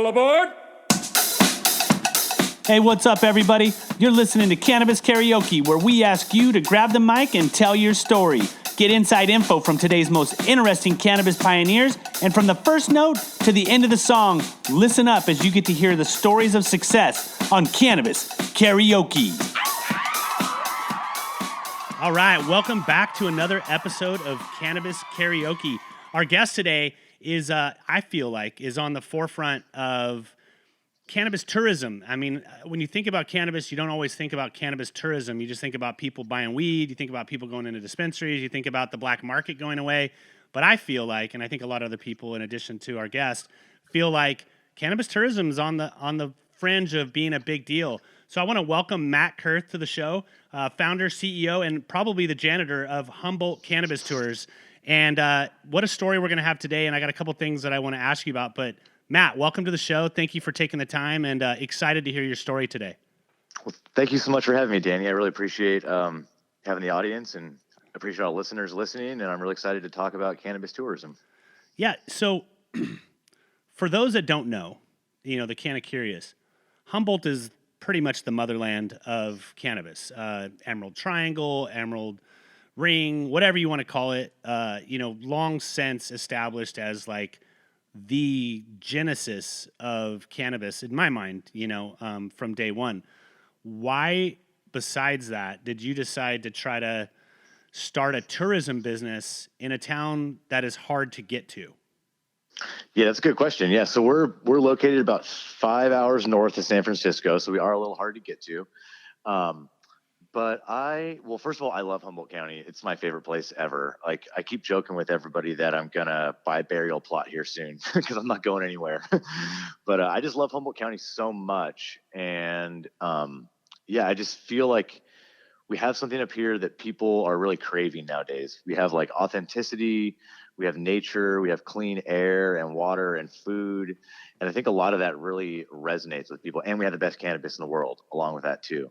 aboard! Hey, what's up, everybody? You're listening to Cannabis Karaoke, where we ask you to grab the mic and tell your story. Get inside info from today's most interesting cannabis pioneers, and from the first note to the end of the song, listen up as you get to hear the stories of success on Cannabis Karaoke. All right, welcome back to another episode of Cannabis Karaoke. Our guest today is, I feel like, is on the forefront of cannabis tourism. I mean, when you think about cannabis, you don't always think about cannabis tourism. You just think about people buying weed. You think about people going into dispensaries. You think about the black market going away. But I feel like, and I think a lot of other people, in addition to our guest, feel like cannabis tourism is on the fringe of being a big deal. So I want to welcome Matt Kurth to the show, founder, CEO, and probably the janitor of Humboldt Cannabis Tours. And what a story we're going to have today. And I got a couple things that I want to ask you about. But Matt, welcome to the show. Thank you for taking the time, and excited to hear your story today. Well, thank you so much for having me, Danny. I really appreciate having the audience, and appreciate all listeners listening, and I'm really excited to talk about cannabis tourism. Yeah, so for those that don't know, the Canna Curious, Humboldt is pretty much the motherland of cannabis. Emerald Triangle, Emerald Ring, whatever you want to call it, long since established as like the genesis of cannabis in my mind, from day one. Why, besides that, did you decide to try to start a tourism business in a town that is hard to get to? Yeah, that's a good question. Yeah, so we're located about 5 hours north of San Francisco, so we are a little hard to get to. But first of all, I love Humboldt County. It's my favorite place ever. Like, I keep joking with everybody that I'm going to buy a burial plot here soon because I'm not going anywhere. But I just love Humboldt County so much. And I just feel like we have something up here that people are really craving nowadays. We have like authenticity, we have nature, we have clean air and water and food. And I think a lot of that really resonates with people. And we have the best cannabis in the world along with that too.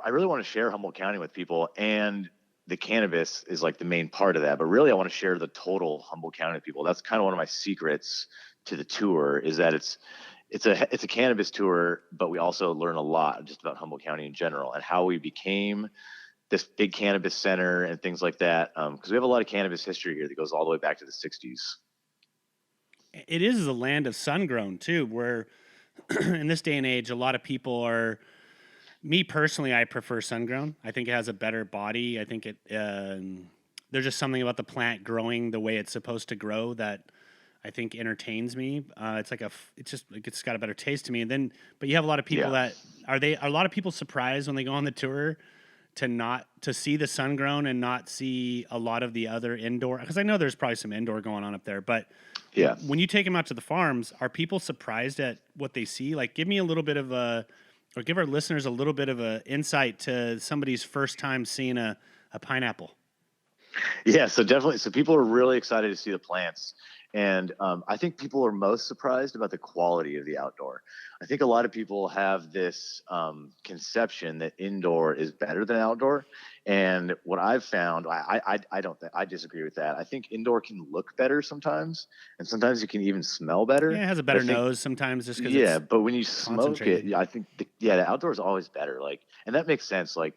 I really want to share Humboldt County with people, and the cannabis is like the main part of that. But really, I want to share the total Humboldt County with people. That's kind of one of my secrets to the tour, is that it's a cannabis tour, but we also learn a lot just about Humboldt County in general and how we became this big cannabis center and things like that. Because we have a lot of cannabis history here that goes all the way back to the 60s. It is a land of sun-grown too, where in this day and age, a lot of people are. Me personally, I prefer sun-grown. I think it has a better body. I think there's just something about the plant growing the way it's supposed to grow that I think entertains me. It's got a better taste to me. But you have a lot of people are a lot of people surprised when they go on the tour to see the sun-grown and not see a lot of the other indoor, because I know there's probably some indoor going on up there, but yeah, when you take them out to the farms, are people surprised at what they see? Like, give me a little bit of or give our listeners a little bit of an insight to somebody's first time seeing a pineapple. Yeah, so definitely. So people are really excited to see the plants. And I think people are most surprised about the quality of the outdoor. I think a lot of people have this conception that indoor is better than outdoor. And what I've found, I disagree with that. I think indoor can look better sometimes, and sometimes it can even smell better. Yeah, it has a better nose sometimes just because but when you smoke it, I think the outdoor is always better. Like, and that makes sense. Like,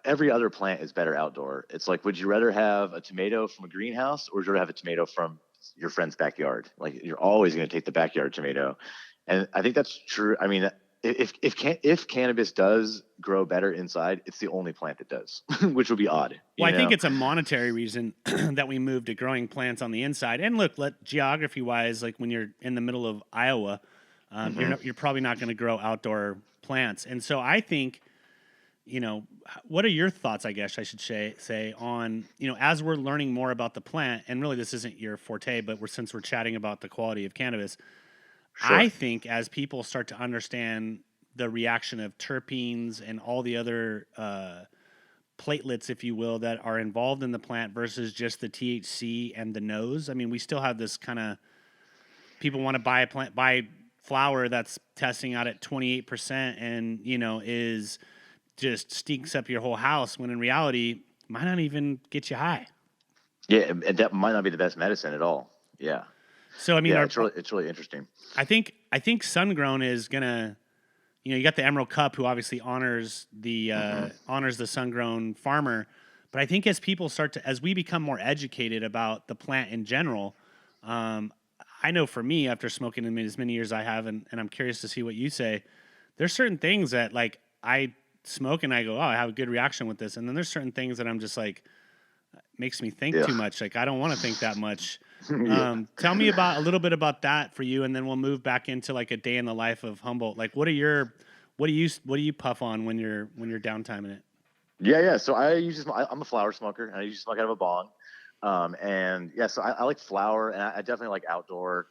every other plant is better outdoor. It's like, would you rather have a tomato from a greenhouse, or would you rather have a tomato from your friend's backyard? Like, you're always going to take the backyard tomato. And I think that's true. I mean, if cannabis does grow better inside, it's the only plant that does, which would be odd. Well, I think it's a monetary reason that we moved to growing plants on the inside. And look, geography wise, like when you're in the middle of Iowa, you're probably not going to grow outdoor plants. And so I think, what are your thoughts, I guess I should say on, as we're learning more about the plant, and really this isn't your forte, but since we're chatting about the quality of cannabis, sure. I think as people start to understand the reaction of terpenes and all the other platelets, if you will, that are involved in the plant versus just the THC and the nose. I mean, we still have this kind of, people want to buy flower that's testing out at 28% and, is just stinks up your whole house, when in reality might not even get you high. Yeah, and that might not be the best medicine at all. Yeah. So I mean, Yeah, it's really interesting. I think sun grown is gonna, you got the Emerald Cup, who obviously honors the sun grown farmer. But I think as we become more educated about the plant in general, um, I know for me, after smoking as many years I have, and I'm curious to see what you say. There's certain things that like I smoke and I go, oh, I have a good reaction with this, and then there's certain things that I'm just like, makes me think Yeah. too much. Like I don't want to think that much. Yeah. Tell me about a little bit about that for you, and then we'll move back into like a day in the life of Humboldt. Like, what do you puff on when you're downtiming it? Yeah. So I'm a flower smoker, and I usually smoke out of a bong. And yeah, so I like flower, and I definitely like outdoor.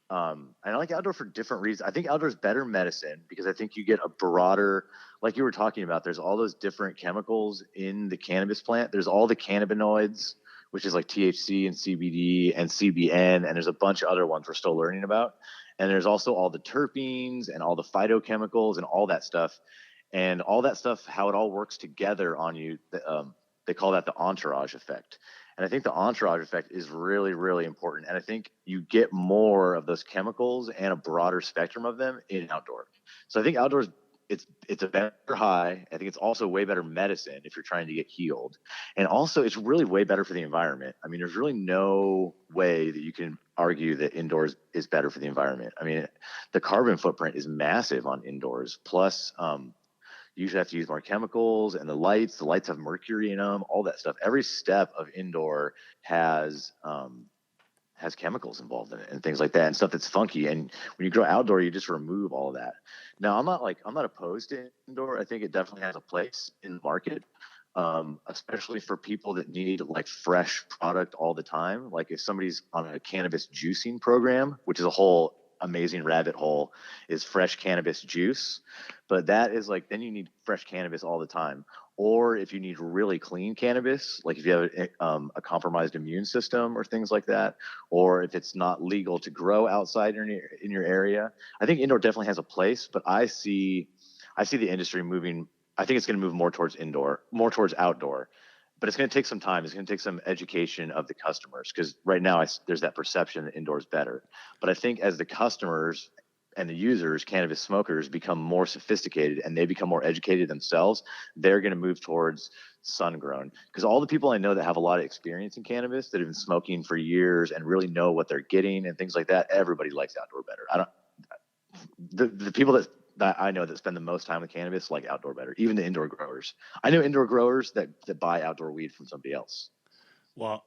And I like outdoor for different reasons. I think outdoor is better medicine because I think you get a broader, like you were talking about, there's all those different chemicals in the cannabis plant. There's all the cannabinoids, which is like THC and CBD and CBN, and there's a bunch of other ones we're still learning about. And there's also all the terpenes and all the phytochemicals and all that stuff. And all that stuff, how it all works together on you. They call that the entourage effect. And I think the entourage effect is really, really important. And I think you get more of those chemicals and a broader spectrum of them in outdoor. So I think outdoors, it's a better high. I think it's also way better medicine if you're trying to get healed. And also it's really way better for the environment. I mean, there's really no way that you can argue that indoors is better for the environment. I mean, the carbon footprint is massive on indoors. Plus, you usually have to use more chemicals, and the lights have mercury in them, all that stuff. Every step of indoor has chemicals involved in it and things like that, and stuff that's funky. And when you grow outdoor, you just remove all of that. Now, I'm not opposed to indoor. I think it definitely has a place in the market, especially for people that need like fresh product all the time. Like if somebody's on a cannabis juicing program, which is a whole amazing rabbit hole, is fresh cannabis juice. But that is like, then you need fresh cannabis all the time. Or if you need really clean cannabis, like if you have a compromised immune system or things like that, or if it's not legal to grow outside in your area, I think indoor definitely has a place. But I see the industry moving. I think it's going to move more towards indoor, more towards outdoor. But it's going to take some time. It's going to take some education of the customers, because right now there's that perception that indoor is better. But I think as the customers and the users, cannabis smokers, become more sophisticated and they become more educated themselves, they're going to move towards sun grown. Because all the people I know that have a lot of experience in cannabis, that have been smoking for years and really know what they're getting and things like that, everybody likes outdoor better. I don't. The people that I know that spend the most time with cannabis like outdoor better, even the indoor growers. I know indoor growers that buy outdoor weed from somebody else. Well,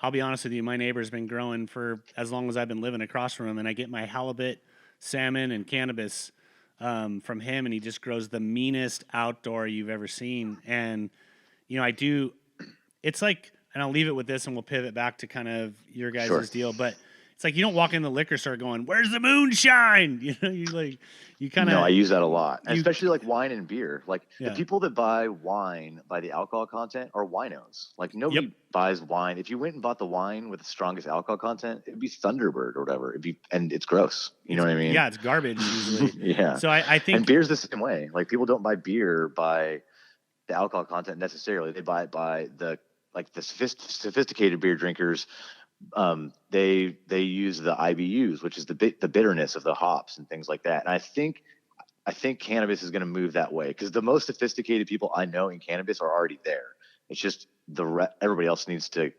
I'll be honest with you. My neighbor's been growing for as long as I've been living across from him, and I get my halibut, salmon, and cannabis from him, and he just grows the meanest outdoor you've ever seen. And I do. It's like, and I'll leave it with this, and we'll pivot back to kind of your guys' Sure. deal. But it's like you don't walk in the liquor store going, "Where's the moonshine?" You kind of. No, I use that a lot, and especially like wine and beer. Like the Yeah. people that buy wine by the alcohol content are winos. Like Yep. nobody buys wine. If you went and bought the wine with the strongest alcohol content, it'd be Thunderbird or whatever. And it's gross. You know what I mean? Yeah, it's garbage usually. Yeah. So I And think beer's the same way. Like people don't buy beer by the alcohol content necessarily. They buy it by the sophisticated beer drinkers. They use the IBUs, which is the bitterness of the hops and things like that. And I think cannabis is going to move that way, because the most sophisticated people I know in cannabis are already there. It's just everybody else needs to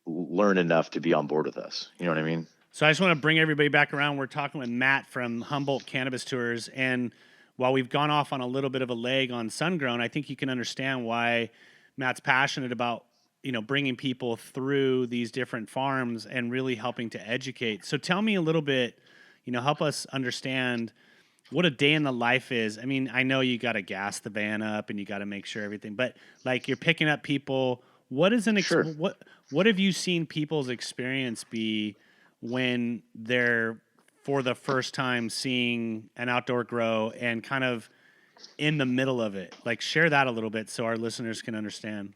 learn enough to be on board with us. You know what I mean? so. I just want to bring everybody back around. We're talking with Matt from Humboldt Cannabis Tours, and while we've gone off on a little bit of a leg on sun-grown, I think you can understand why Matt's passionate about bringing people through these different farms and really helping to educate. So tell me a little bit, help us understand what a day in the life is. I mean, I know you got to gas the van up and you got to make sure everything, but like you're picking up people. What is Sure. what have you seen people's experience be when they're for the first time seeing an outdoor grow and kind of in the middle of it? Like share that a little bit so our listeners can understand.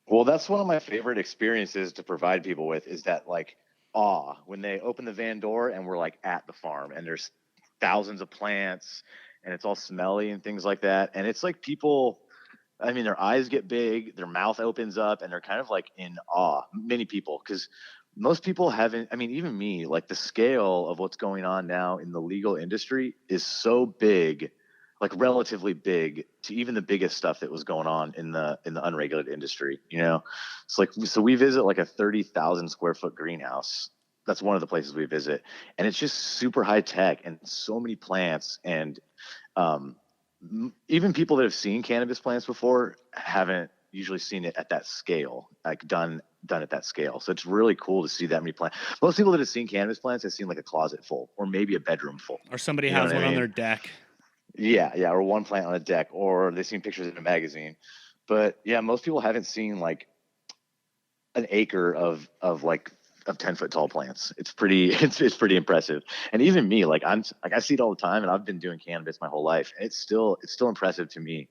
Well, that's one of my favorite experiences to provide people with, is that like awe when they open the van door and we're like at the farm and there's thousands of plants and it's all smelly and things like that. And it's like people, I mean, their eyes get big, their mouth opens up, and they're kind of like in awe. Many people, because most people haven't, I mean, even me, like the scale of what's going on now in the legal industry is so big, like relatively big to even the biggest stuff that was going on in the unregulated industry, you know? It's like, so we visit like a 30,000 square foot greenhouse. That's one of the places we visit. And it's just super high tech and so many plants. And um, even people that have seen cannabis plants before haven't usually seen it at that scale, like done at that scale. So it's really cool to see that many plants. Most people that have seen cannabis plants have seen like a closet full or maybe a bedroom full. Or somebody You know has what I one on mean? their deck. Yeah, or one plant on a deck, or they've seen pictures in a magazine. But yeah, most people haven't seen like an acre of 10-foot tall plants. It's pretty it's pretty impressive. And even me, like I see it all the time, and I've been doing cannabis my whole life. And it's still impressive to me,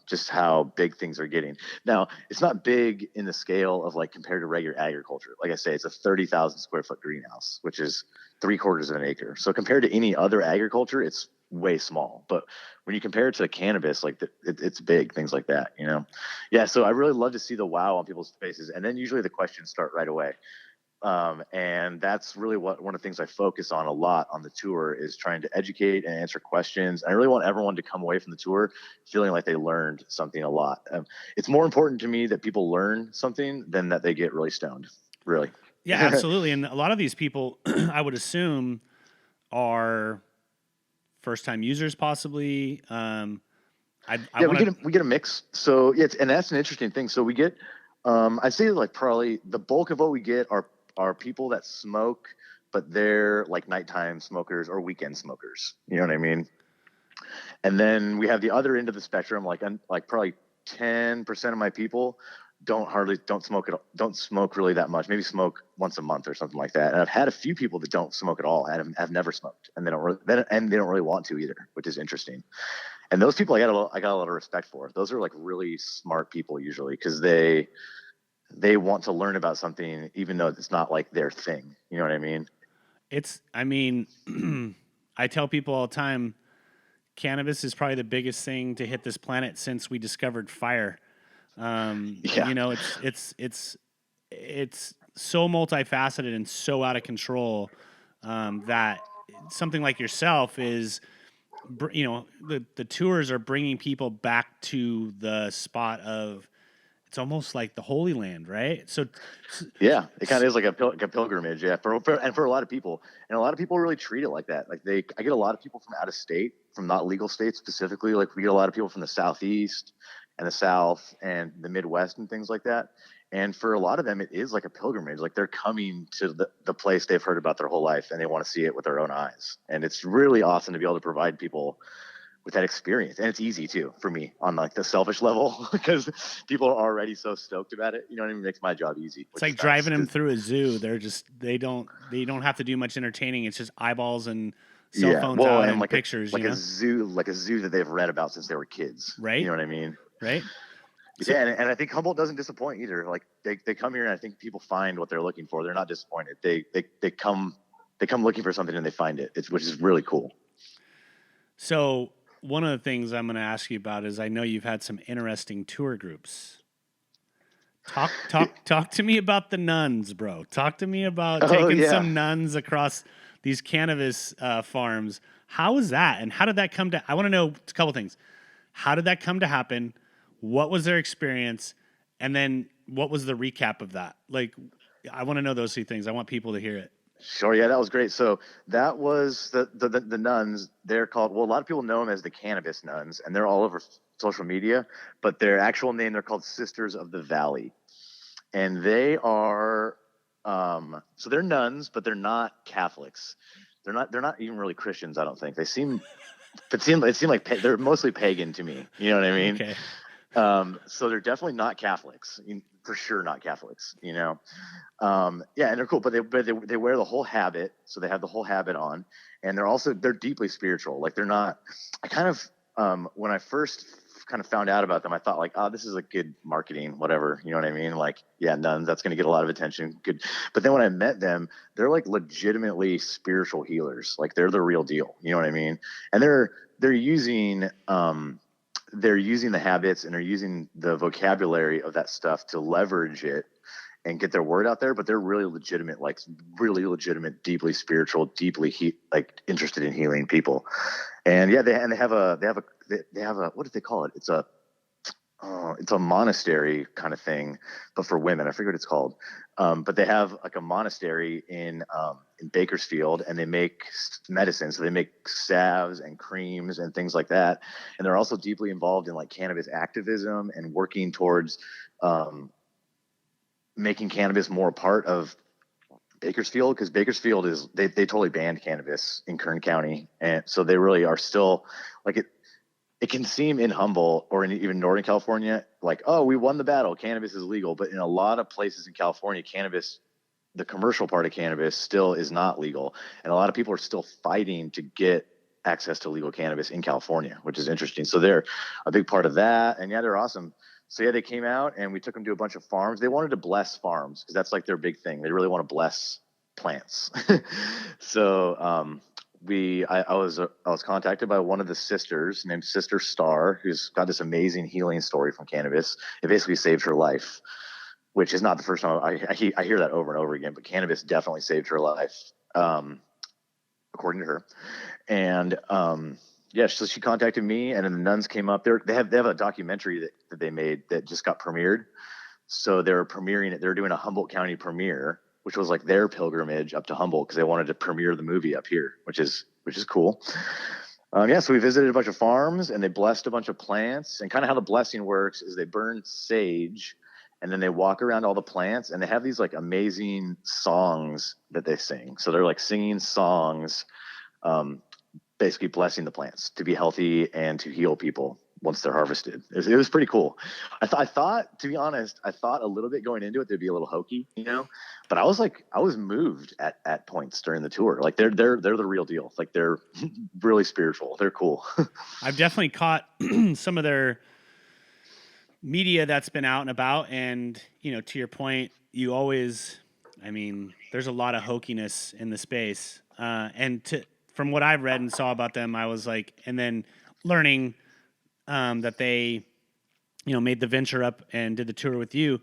just how big things are getting. Now, it's not big in the scale of like compared to regular agriculture. Like I say, it's a 30,000 square foot greenhouse, which is 3/4 of an acre. So compared to any other agriculture, it's way small. But when you compare it to cannabis, like it's big, things like that, you know? Yeah. So I really love to see the wow on people's faces. And then usually the questions start right away. And that's really one of the things I focus on a lot on the tour is trying to educate and answer questions. I really want everyone to come away from the tour feeling like they learned something a lot. It's more important to me that people learn something than that they get really stoned, really. Yeah, absolutely. And a lot of these people, I would assume, are first-time users, possibly. I want to. We get a mix. So yeah, and that's an interesting thing. So we get, I'd say like probably the bulk of what we get are people that smoke, but they're like nighttime smokers or weekend smokers. You know what I mean? And then we have the other end of the spectrum, like probably 10% of my people don't smoke really that much. Maybe smoke once a month or something like that. And I've had a few people that don't smoke at all and have never smoked, and they don't really want to either, which is interesting. And those people I got a lot of respect for. Those are like really smart people usually, because they want to learn about something even though it's not like their thing. You know what I mean? I mean, I tell people all the time, cannabis is probably the biggest thing to hit this planet since we discovered fire. Yeah. You know, it's so multifaceted and so out of control, that something like yourself is, you know, the tours are bringing people back to the spot of, it's almost like the Holy Land, right? So Yeah, it kind of is like a pilgrimage. Yeah, for a lot of people, and a lot of people really treat it like that. Like I get a lot of people from out of state, from not legal states specifically. Like we get a lot of people from the Southeast and the South and the Midwest and things like that. And for a lot of them, it is like a pilgrimage. Like they're coming to the place they've heard about their whole life, and they want to see it with their own eyes. And it's really awesome to be able to provide people with that experience. And it's easy too for me on like the selfish level, because people are already so stoked about it. You know what I mean? It makes my job easy. it's like driving them through a zoo. They don't have to do much entertaining. It's just eyeballs and cell phones out and like pictures. a zoo that they've read about since they were kids. Right. You know what I mean? Right. So, yeah, and I think Humboldt doesn't disappoint either. Like they come here, and I think people find what they're looking for. They're not disappointed. They come looking for something, and they find it. Which is really cool. So one of the things I'm going to ask you about is, I know you've had some interesting tour groups. Talk to me about the nuns, bro. Talk to me about taking some nuns across these cannabis farms. How was that? And how did that come to, I want to know a couple things. How did that come to happen? What was their experience? And then what was the recap of that? Like, I want to know those two things. I want people to hear it. Sure. Yeah, that was great. So that was the nuns. They're called, well, a lot of people know them as the Cannabis Nuns, and they're all over social media, but their actual name, they're called Sisters of the Valley. And they are, so they're nuns, but they're not Catholics. They're not even really Christians, I don't think. It seemed like they're mostly pagan to me. You know what I mean? Okay. So they're definitely not Catholics, for sure not Catholics, you know? Yeah, and they're cool, but they wear the whole habit. So they have the whole habit on, and they're deeply spiritual. Like they're not, I kind of, when I first kind of found out about them, I thought like, oh, this is a good marketing, whatever. You know what I mean? Like, yeah, nuns, that's going to get a lot of attention. Good. But then when I met them, they're like legitimately spiritual healers. Like they're the real deal. You know what I mean? And they're using the habits, and they're using the vocabulary of that stuff to leverage it and get their word out there, but they're really legitimate, deeply spiritual, deeply interested in healing people. And yeah, they have a what do they call it? It's a monastery kind of thing, but for women. I forget what it's called. But they have like a monastery in Bakersfield, and they make medicine. So they make salves and creams and things like that. And they're also deeply involved in like cannabis activism and working towards making cannabis more a part of Bakersfield, because Bakersfield they totally banned cannabis in Kern County. And so they really are still like it can seem in Humboldt or in even Northern California, like, oh, we won the battle, cannabis is legal. But in a lot of places in California, cannabis, the commercial part of cannabis still is not legal. And a lot of people are still fighting to get access to legal cannabis in California, which is interesting. So they're a big part of that. And yeah, they're awesome. So yeah, they came out and we took them to a bunch of farms. They wanted to bless farms because that's like their big thing. They really want to bless plants. So I was contacted by one of the sisters named Sister Star, who's got this amazing healing story from cannabis. It basically saved her life, which is not the first time I hear that over and over again, but cannabis definitely saved her life, according to her. And yeah, so she contacted me, and then the nuns came up there. They have a documentary that they made that just got premiered. So they're premiering it. They're doing a Humboldt County premiere, which was like their pilgrimage up to Humboldt because they wanted to premiere the movie up here, which is cool. Yeah, so we visited a bunch of farms and they blessed a bunch of plants. And kind of how the blessing works is they burn sage and then they walk around all the plants, and they have these like amazing songs that they sing. So they're like singing songs, basically blessing the plants to be healthy and to heal people once they're harvested. It was pretty cool. I thought, to be honest, I thought a little bit going into it, they'd be a little hokey, but I was moved at points during the tour. Like they're the real deal. Like they're really spiritual. They're cool. I've definitely caught some of their media that's been out and about. And, to your point, there's a lot of hokiness in the space. From what I've read and saw about them, I was like, and then learning that they, made the venture up and did the tour with you,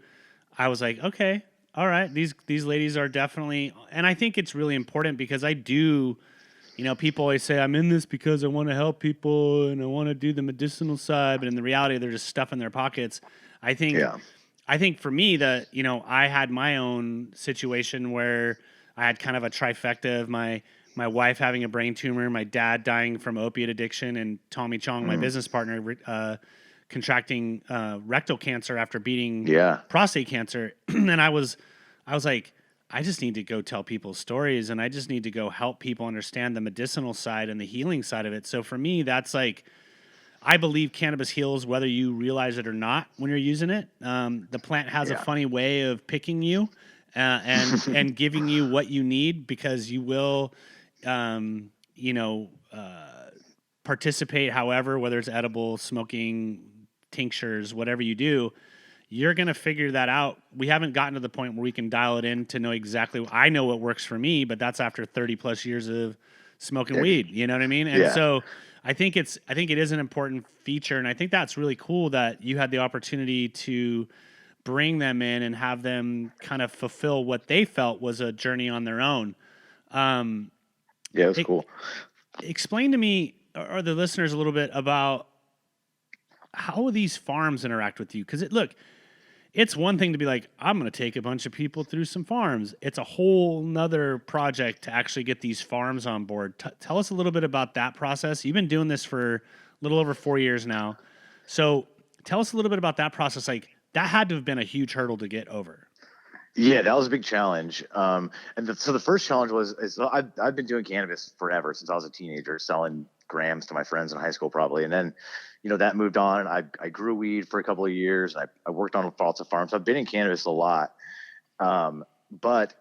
I was like, okay, all right, these ladies are definitely, and I think it's really important because I do, people always say I'm in this because I want to help people and I want to do the medicinal side, but in the reality, they're just stuffing their pockets. I think for me that, I had my own situation where I had kind of a trifecta of my wife having a brain tumor, my dad dying from opiate addiction, and Tommy Chong, my business partner, contracting rectal cancer after beating prostate cancer. And I was like, I just need to go tell people stories, and I just need to go help people understand the medicinal side and the healing side of it. So for me, that's like, I believe cannabis heals whether you realize it or not when you're using it. The plant has a funny way of picking you and giving you what you need, because you will participate however, whether it's edible, smoking, tinctures, whatever you do, you're going to figure that out. We haven't gotten to the point where we can dial it in to know exactly. I know what works for me, but that's after 30 plus years of smoking weed. You know what I mean? And so I think it is an important feature. And I think that's really cool that you had the opportunity to bring them in and have them kind of fulfill what they felt was a journey on their own. Yeah, it was cool. Explain to me or the listeners a little bit about how these farms interact with you. Because it's one thing to be like, I'm going to take a bunch of people through some farms. It's a whole nother project to actually get these farms on board. Tell us a little bit about that process. You've been doing this for a little over 4 years now. So tell us a little bit about that process. Like, that had to have been a huge hurdle to get over. Yeah, that was a big challenge. So the first challenge I've been doing cannabis forever, since I was a teenager, selling grams to my friends in high school probably. And then, that moved on. I grew weed for a couple of years. I worked on lots of farms. I've been in cannabis a lot. But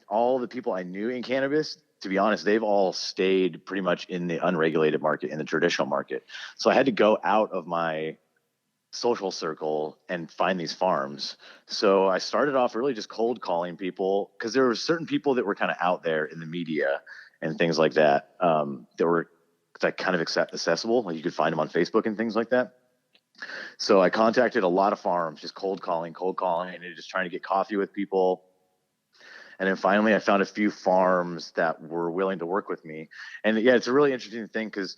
all the people I knew in cannabis, to be honest, they've all stayed pretty much in the unregulated market, in the traditional market. So I had to go out of my social circle and find these farms. So I started off really just cold calling people, because there were certain people that were kind of out there in the media and things like that, that were kind of accessible. Like you could find them on Facebook and things like that. So I contacted a lot of farms, just cold calling, and just trying to get coffee with people. And then finally, I found a few farms that were willing to work with me. And yeah, it's a really interesting thing because,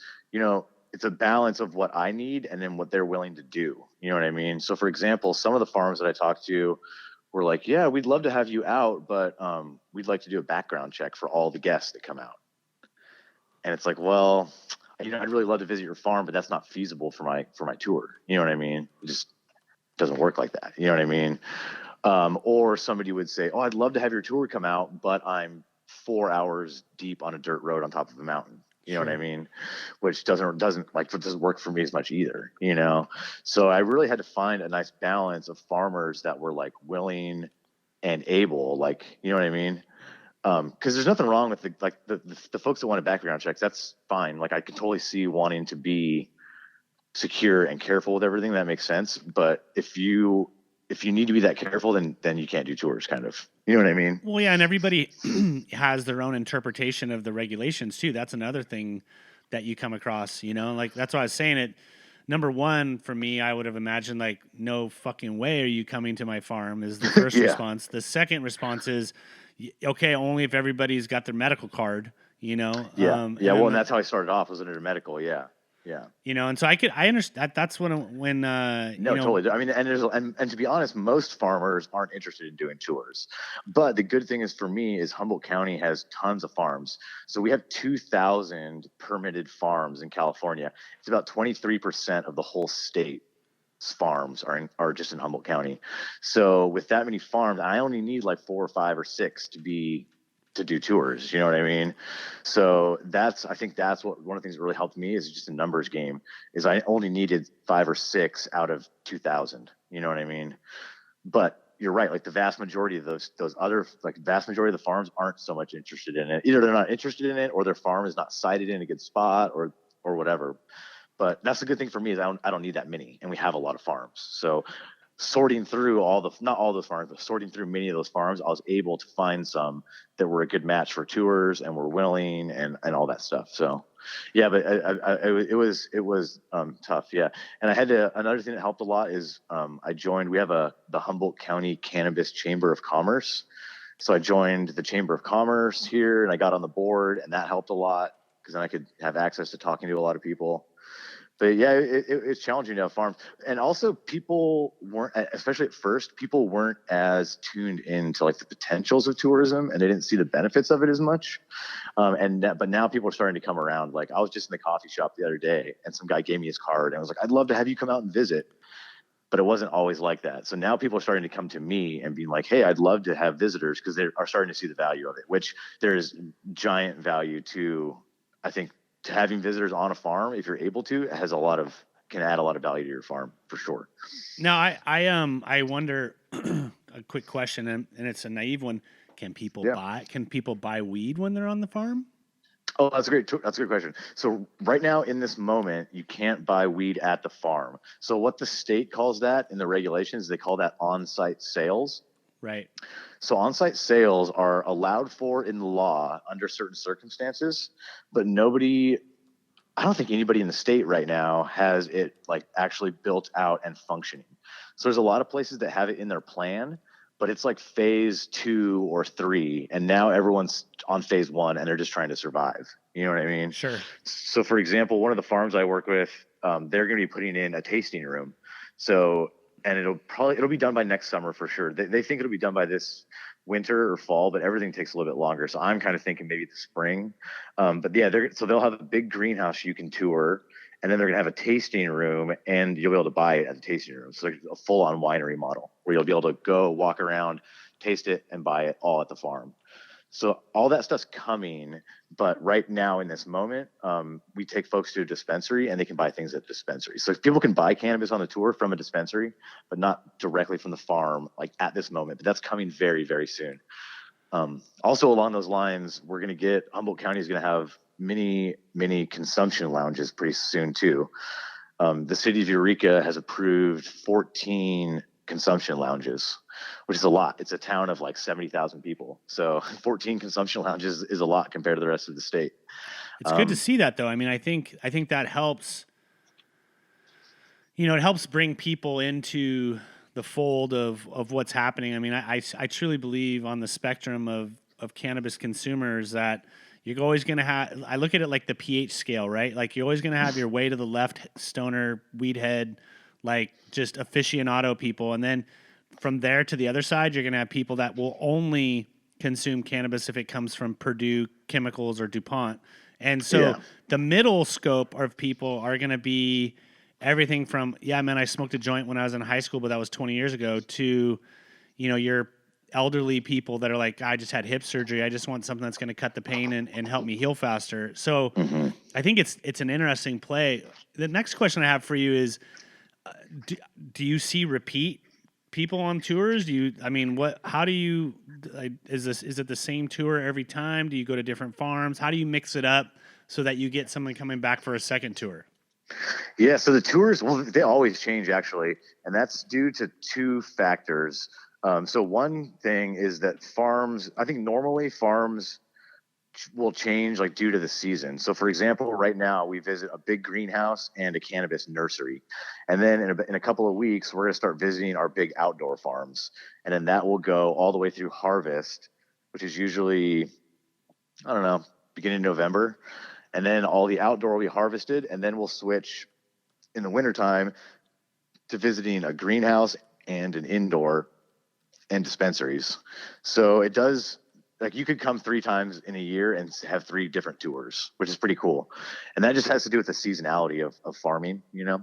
it's a balance of what I need and then what they're willing to do. You know what I mean? So, for example, some of the farms that I talked to were like, yeah, we'd love to have you out, but we'd like to do a background check for all the guests that come out. And it's like, well, I'd really love to visit your farm, but that's not feasible for my tour. You know what I mean? It just doesn't work like that. You know what I mean? Or somebody would say, oh, I'd love to have your tour come out, but I'm 4 hours deep on a dirt road on top of a mountain. You know what I mean? Which doesn't work for me as much either, So I really had to find a nice balance of farmers that were like willing and able, like, you know what I mean? Because there's nothing wrong with the folks that want a background checks. That's fine. Like I can totally see wanting to be secure and careful with everything. That makes sense. But if you need to be that careful, then you can't do tours, kind of. You know what I mean? Well, yeah, and everybody has their own interpretation of the regulations too. That's another thing that you come across, like that's why I was saying it. Number one, for me, I would have imagined like, no fucking way are you coming to my farm is the first Yeah. response. The second response is, okay, only if everybody's got their medical card, Yeah. Well, and that's how I started off, was under medical. Yeah. Yeah. And so I understand that's when No, totally. I mean, and to be honest, most farmers aren't interested in doing tours. But the good thing is for me is Humboldt County has tons of farms. So we have 2,000 permitted farms in California. It's about 23% of the whole state's farms are just in Humboldt County. So with that many farms, I only need like 4 or 5 or 6 to do tours. You know what I mean? So I think that's what one of the things that really helped me is just a numbers game. Is I only needed 5 or 6 out of 2,000. You know what I mean? But you're right. Like the vast majority of those other, like vast majority of the farms aren't so much interested in it. Either they're not interested in it, or their farm is not sited in a good spot, or whatever. But that's the good thing for me is I don't need that many, and we have a lot of farms. So sorting through not all those farms, but sorting through many of those farms, I was able to find some that were a good match for tours and were willing and all that stuff. So yeah, but it was tough. Yeah. And another thing that helped a lot is we have the Humboldt County Cannabis Chamber of Commerce. So I joined the Chamber of Commerce here and I got on the board, and that helped a lot because then I could have access to talking to a lot of people. But yeah, it's challenging to have farms. And also people weren't, especially at first, people weren't as tuned into like the potentials of tourism, and they didn't see the benefits of it as much. But now people are starting to come around. Like I was just in the coffee shop the other day and some guy gave me his card and was like, I'd love to have you come out and visit. But it wasn't always like that. So now people are starting to come to me and being like, hey, I'd love to have visitors, because they are starting to see the value of it, which there is giant value to, I think, to having visitors on a farm, if you're able to, can add a lot of value to your farm for sure. Now, I wonder a quick question, and it's a naive one. Can people buy weed when they're on the farm? Oh, that's a good question. So right now in this moment, you can't buy weed at the farm. So what the state calls that in the regulations, they call that on-site sales. Right. So on-site sales are allowed for in law under certain circumstances, but I don't think anybody in the state right now has it like actually built out and functioning. So there's a lot of places that have it in their plan, but it's like phase 2 or 3. And now everyone's on phase 1 and they're just trying to survive. You know what I mean? Sure. So for example, one of the farms I work with, they're going to be putting in a tasting room. And it'll be done by next summer for sure. They think it'll be done by this winter or fall, but everything takes a little bit longer. So I'm kind of thinking maybe the spring. But yeah, they'll have a big greenhouse you can tour, and then they're gonna have a tasting room, and you'll be able to buy it at the tasting room. So a full-on winery model where you'll be able to go walk around, taste it, and buy it all at the farm. So all that stuff's coming, but right now in this moment, we take folks to a dispensary and they can buy things at dispensaries. So people can buy cannabis on the tour from a dispensary, but not directly from the farm, like at this moment. But that's coming very, very soon. Also along those lines, Humboldt County is going to have many, many consumption lounges pretty soon too. The city of Eureka has approved 14 consumption lounges, which is a lot. It's a town of like 70,000 people. So 14 consumption lounges is a lot compared to the rest of the state. It's good to see that though. I mean, I think that helps. it helps bring people into the fold of what's happening. I mean, I truly believe on the spectrum of cannabis consumers that you're always going to have, I look at it like the pH scale, right? Like you're always going to have your way to the left stoner, weed head, like just aficionado people. And then from there to the other side, you're going to have people that will only consume cannabis if it comes from Purdue Chemicals or DuPont. And so Yeah. the middle scope of people are going to be everything from, yeah, man, I smoked a joint when I was in high school, but that was 20 years ago, to, your elderly people that are like, I just had hip surgery. I just want something that's going to cut the pain and help me heal faster. So Hmm. I think it's an interesting play. The next question I have for you is, do you see repeat people on tours? How do you, like, is it the same tour every time? Do you go to different farms? How do you mix it up so that you get someone coming back for a second tour? Yeah. So the tours, well, they always change actually, and that's due to two factors. So one thing is that farms, I think normally farms will change like due to the season. So for example, right now we visit a big greenhouse and a cannabis nursery. And then in a couple of weeks, we're going to start visiting our big outdoor farms. And then that will go all the way through harvest, which is usually, I don't know, beginning of November. And then all the outdoor will be harvested. And then we'll switch in the wintertime to visiting a greenhouse and an indoor and dispensaries. So it does, like, you could come 3 times in a year and have 3 different tours, which is pretty cool. And that just has to do with the seasonality of farming, you know?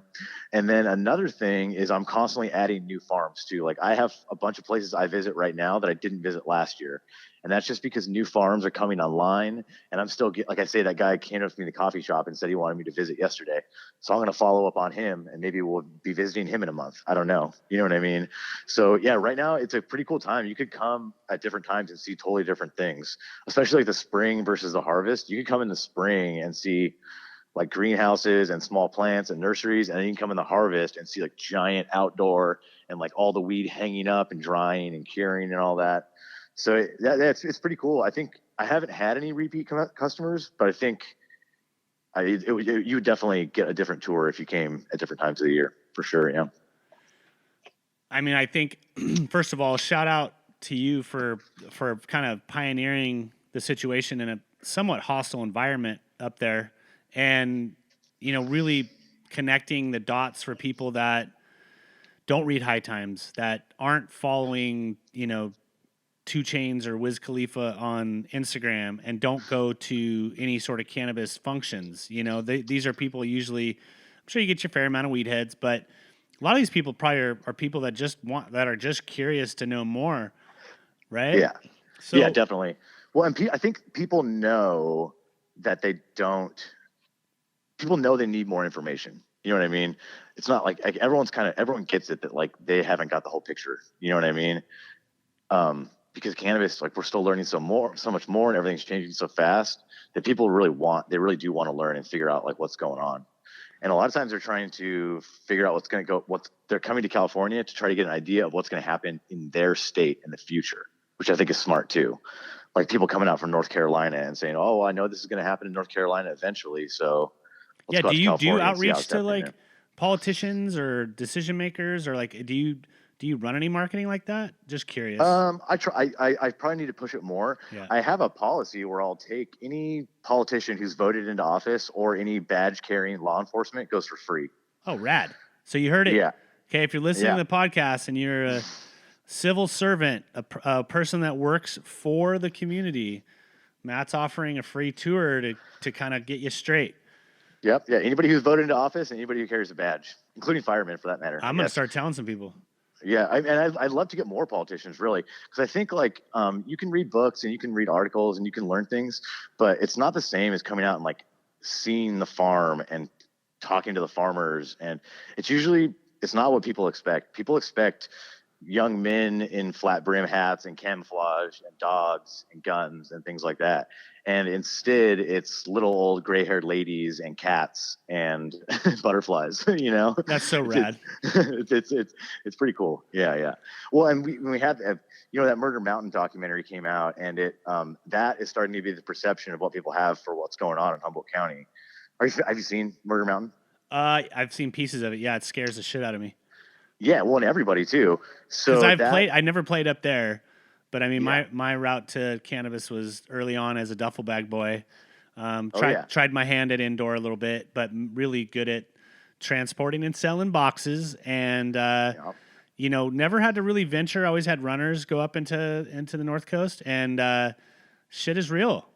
And then another thing is I'm constantly adding new farms too. Like I have a bunch of places I visit right now that I didn't visit last year. And that's just because new farms are coming online. And I'm still like I say, that guy came up to me in the coffee shop and said he wanted me to visit yesterday. So I'm going to follow up on him and maybe we'll be visiting him in a month. I don't know. You know what I mean? So yeah, right now it's a pretty cool time. You could come at different times and see totally different things, especially like the spring versus the harvest. You could come in the spring and see like greenhouses and small plants and nurseries, and then you can come in the harvest and see like giant outdoor and like all the weed hanging up and drying and curing and all that. So it's pretty cool. I think I haven't had any repeat customers, but I think you would definitely get a different tour if you came at different times of the year for sure. Yeah. I mean, I think first of all, shout out to you for kind of pioneering the situation in a somewhat hostile environment up there, and really connecting the dots for people that don't read High Times, that aren't following 2 Chainz or Wiz Khalifa on Instagram, and don't go to any sort of cannabis functions. These are people usually. I'm sure you get your fair amount of weed heads, but a lot of these people probably are people that are just curious to know more, right? Yeah. Yeah, So definitely. Well, and I think people know that they don't. People know they need more information. You know what I mean? It's not like everyone gets it that like they haven't got the whole picture. You know what I mean? Because cannabis, like we're still learning so much more, and everything's changing so fast that people they really do want to learn and figure out like what's going on. And a lot of times they're trying to figure out they're coming to California to try to get an idea of what's going to happen in their state in the future, which I think is smart too. Like people coming out from North Carolina and saying, "Oh, well, I know this is going to happen in North Carolina eventually, so let's yeah, go out to do you California and see how outreach it's to happening like there." politicians or decision makers, or like do you run any marketing like that? Just curious. I try. I probably need to push it more. Yeah. I have a policy where I'll take any politician who's voted into office or any badge carrying law enforcement goes for free. Oh, rad. So you heard it. Yeah, Okay, if you're listening yeah, to the podcast and you're a civil servant, a person that works for the community, Matt's offering a free tour to kind of get you straight. yep, yeah. Anybody who's voted into office, anybody who carries a badge, including firemen for that matter. I I'm gonna guess. start telling some people. Yeah, I'd love to get more politicians really, because I think like you can read books and you can read articles and you can learn things, but it's not the same as coming out and like seeing the farm and talking to the farmers. And it's not what people expect. People expect young men in flat brim hats and camouflage and dogs and guns and things like that. And instead, it's little old gray-haired ladies and cats and butterflies. You know, That's so it's, rad. it's pretty cool. Yeah, yeah. Well, and we have that Murder Mountain documentary came out, and that is starting to be the perception of what people have for what's going on in Humboldt County. Have you seen Murder Mountain? I've seen pieces of it. Yeah, it scares the shit out of me. Yeah, well, and everybody too. Because So that, I never played up there, but I mean, yeah. my route to cannabis was early on as a duffel bag boy. Oh yeah. Tried my hand at indoor a little bit, but really good at transporting and selling boxes. And Yeah. you know, never had to really venture. Always had runners go up into the North Coast, and shit is real.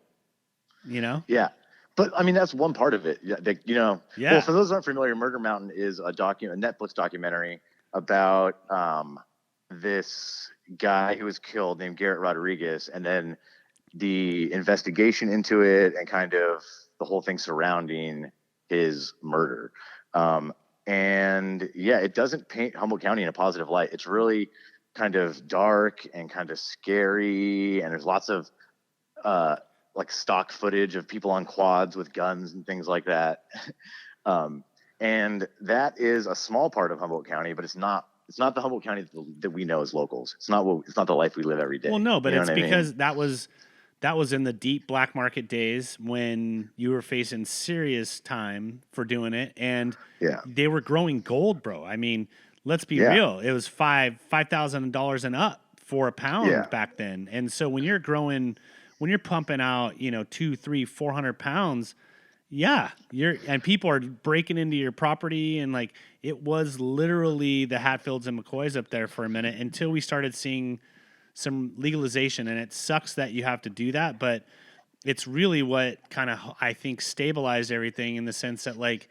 You know? Yeah. But I mean, that's one part of it. Yeah, well, Yeah. for those who aren't familiar, Murder Mountain is a Netflix documentary about this guy who was killed named Garrett Rodriguez, and then the investigation into it and kind of the whole thing surrounding his murder. And yeah, it doesn't paint Humboldt County in a positive light. It's really kind of dark and kind of scary, and there's lots of like stock footage of people on quads with guns and things like that. And that is a small part of Humboldt County, but it's not the Humboldt County that we know as locals. It's not the life we live every day. Well, no, but You know it's what I mean? because that was in the deep black market days when you were facing serious time for doing it, and Yeah. they were growing gold, bro. I mean, let's be Yeah. real. It was $5,000 and up for a pound Yeah. back then, and so when you're pumping out, you know, 2, 3, 400 pounds, yeah, and people are breaking into your property, and like it was literally the Hatfields and McCoys up there for a minute until we started seeing some legalization, and it sucks that you have to do that, but it's really what kind of I think stabilized everything in the sense that like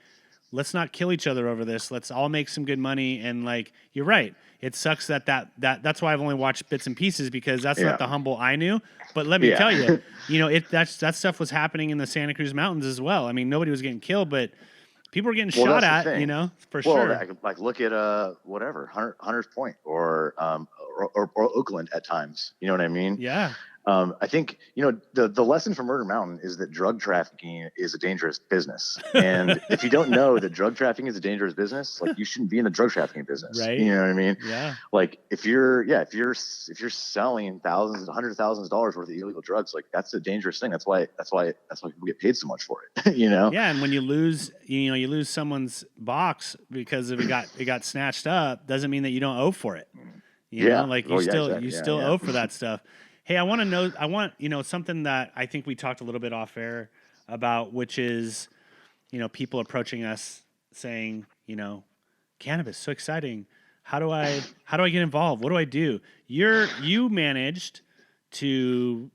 let's not kill each other over this. Let's all make some good money. And like you're right, it sucks that's why I've only watched bits and pieces because that's Yeah. not the Humboldt I knew. But let me Yeah. tell you, you know that stuff was happening in the Santa Cruz Mountains as well. I mean, nobody was getting killed, but people were getting Well, shot that's the at. thing. You know, for Well, sure. like look at whatever Hunters Point or Oakland at times. You know what I mean? Yeah. I think the lesson from Murder Mountain is that drug trafficking is a dangerous business, and if you don't know that drug trafficking is a dangerous business, like you shouldn't be in the drug trafficking business. Right. You know what I mean? Yeah. Like if you're selling hundreds of thousands of dollars worth of illegal drugs, like that's a dangerous thing. That's why people get paid so much for it. You know? Yeah, and when you lose someone's box because it got snatched up, doesn't mean that you don't owe for it. You know, like you still owe for that stuff. Hey, I want something that I think we talked a little bit off air about, which is, people approaching us saying, cannabis, so exciting. How do I get involved? What do I do? You managed to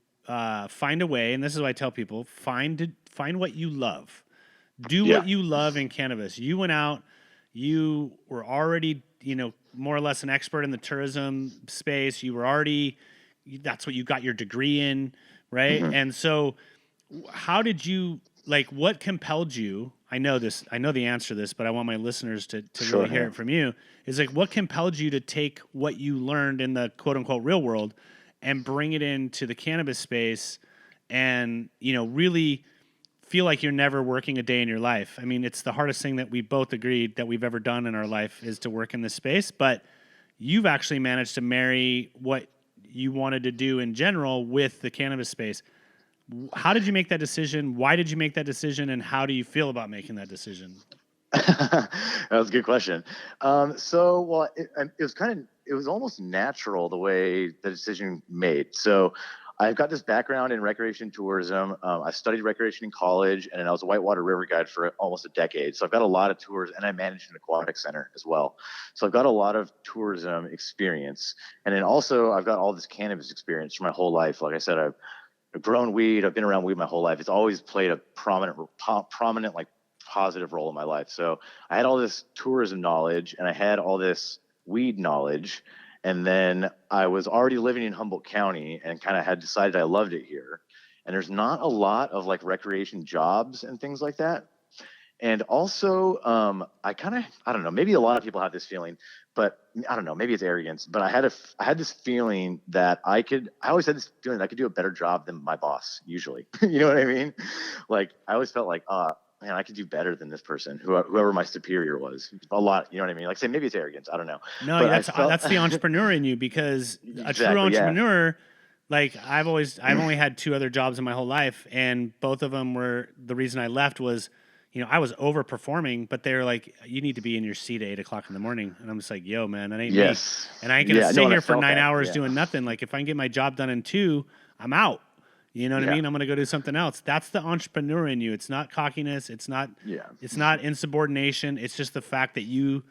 find a way, and this is what I tell people: find what you love. Do what you love in cannabis. You went out, you were already, more or less an expert in the tourism space. You were already, that's what you got your degree in, right? Mhm. And so how did you, what compelled you? I know the answer to this, but I want my listeners to Sure, really hear yeah. it from you. Is like, what compelled you to take what you learned in the quote unquote real world and bring it into the cannabis space and, really feel like you're never working a day in your life? I mean, it's the hardest thing that we both agreed that we've ever done in our life is to work in this space, but you've actually managed to marry what you wanted to do in general with the cannabis space. How did you make that decision? Why did you make that decision? And how do you feel about making that decision? That was a good question. It was almost natural the way the decision made. So I've got this background in recreation tourism. I studied recreation in college, and I was a whitewater river guide for almost a decade. So I've got a lot of tours, and I managed an aquatic center as well. So I've got a lot of tourism experience, and then also I've got all this cannabis experience for my whole life. Like I said, I've grown weed. I've been around weed my whole life. It's always played a prominent, like positive role in my life. So I had all this tourism knowledge, and I had all this weed knowledge. And then I was already living in Humboldt County and kind of had decided I loved it here. And there's not a lot of like recreation jobs and things like that. And also, I don't know, maybe a lot of people have this feeling, but I don't know, maybe it's arrogance, but I had this feeling that I always had this feeling that I could do a better job than my boss usually. You know what I mean? Like, I always felt like, man, I could do better than this person, whoever my superior was. A lot, you know what I mean? Like, say maybe it's arrogance. I don't know. No, But that's the entrepreneur in you, because a true Exactly, yeah. entrepreneur, like I've only had 2 other jobs in my whole life, and both of them were, the reason I left was I was overperforming, but they were like, you need to be in your seat at 8 o'clock in the morning. And I'm just like, yo, man, that ain't me. Yes. And I ain't going to Yeah. sit No, and I here for felt 9 hours that. doing nothing. Like if I can get my job done in 2, I'm out. You know what I Yeah. mean? I'm going to go do something else. That's the entrepreneur in you. It's not cockiness. It's not insubordination. It's just the fact that you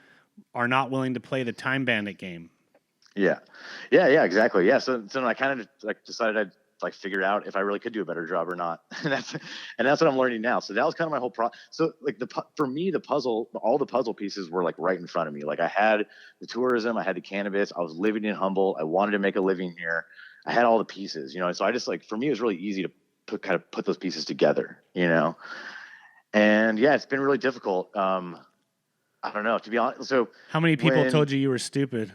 are not willing to play the time bandit game. Yeah. Yeah, exactly. Yeah. So I kind of like decided I'd like figure out if I really could do a better job or not. And that's what I'm learning now. So that was kind of my whole So like for me, all the puzzle pieces were like right in front of me. Like I had the tourism, I had the cannabis, I was living in Humboldt. I wanted to make a living here. I had all the pieces, and so I just like, for me, it was really easy to put those pieces together, and yeah, it's been really difficult. I don't know, to be honest. So how many people told you were stupid?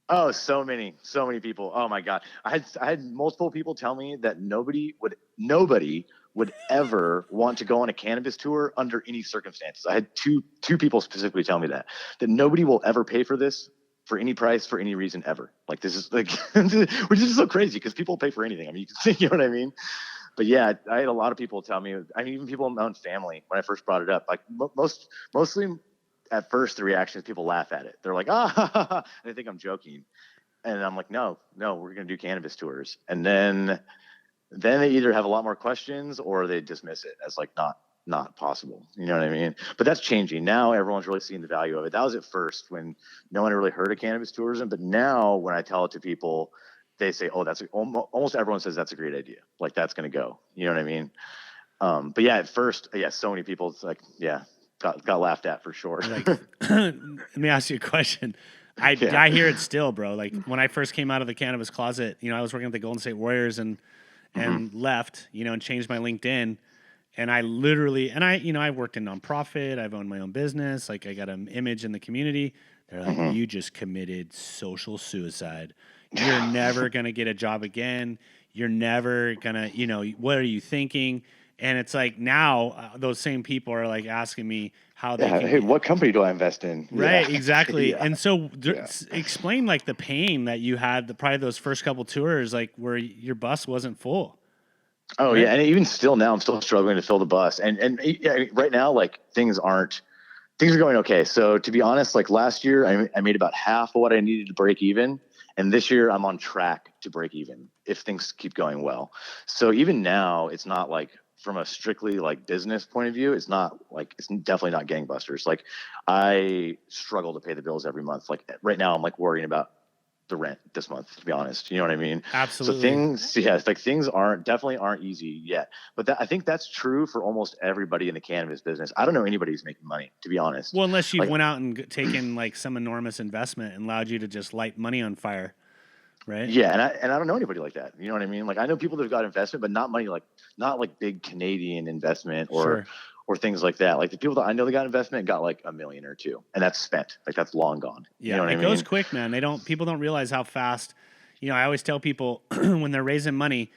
Oh, so many people. Oh my God. I had multiple people tell me that nobody would ever want to go on a cannabis tour under any circumstances. I had two people specifically tell me that nobody will ever pay for this for any price, for any reason ever. Like this is like, which is so crazy because people pay for anything. I mean, you can see, you know what I mean? But yeah, I had a lot of people tell me, I mean, even people in my own family, when I first brought it up, like mostly at first, the reaction is people laugh at it. They're like, and they think I'm joking. And I'm like, no, we're going to do cannabis tours. And then they either have a lot more questions or they dismiss it as like not possible. You know what I mean? But that's changing. Now everyone's really seeing the value of it. That was at first when no one really heard of cannabis tourism. But now when I tell it to people, they say, oh, almost everyone says that's a great idea. Like that's going to go. You know what I mean? But yeah, at first, so many people, it's like, yeah. Got laughed at for sure. Like, let me ask you a question. I hear it still, bro. Like when I first came out of the cannabis closet, I was working at the Golden State Warriors and left, and changed my LinkedIn. And I literally, I've worked in nonprofit. I've owned my own business. Like I got an image in the community. They're like, you just committed social suicide. You're never going to get a job again. You're never going to, what are you thinking? And it's like now those same people are like asking me how they can. Hey, what company do I invest in? Right, exactly. Yeah. And so explain like the pain that you had probably those first couple tours, like where your bus wasn't full. Oh, right? Yeah. And even still now I'm still struggling to fill the bus. And right now, like things are going okay. So to be honest, like last year I made about half of what I needed to break even. And this year I'm on track to break even if things keep going well. So even now it's not like, from a strictly like business point of view, it's definitely not gangbusters. Like I struggle to pay the bills every month. Like right now I'm like worrying about the rent this month, to be honest. You know what I mean? Absolutely. So things aren't easy yet. But I think that's true for almost everybody in the cannabis business. I don't know anybody who's making money, to be honest. Well, unless you went out and taken like some enormous investment and allowed you to just light money on fire. Right. Yeah, and I don't know anybody like that. You know what I mean? Like I know people that have got investment, but not money, not like big Canadian investment or things like that. Like the people that I know that got investment got like $1 million or $2 million, and that's spent. Like that's long gone. Yeah, you know what it I mean? goes quick, man. People don't realize how fast. I always tell people when they're raising money,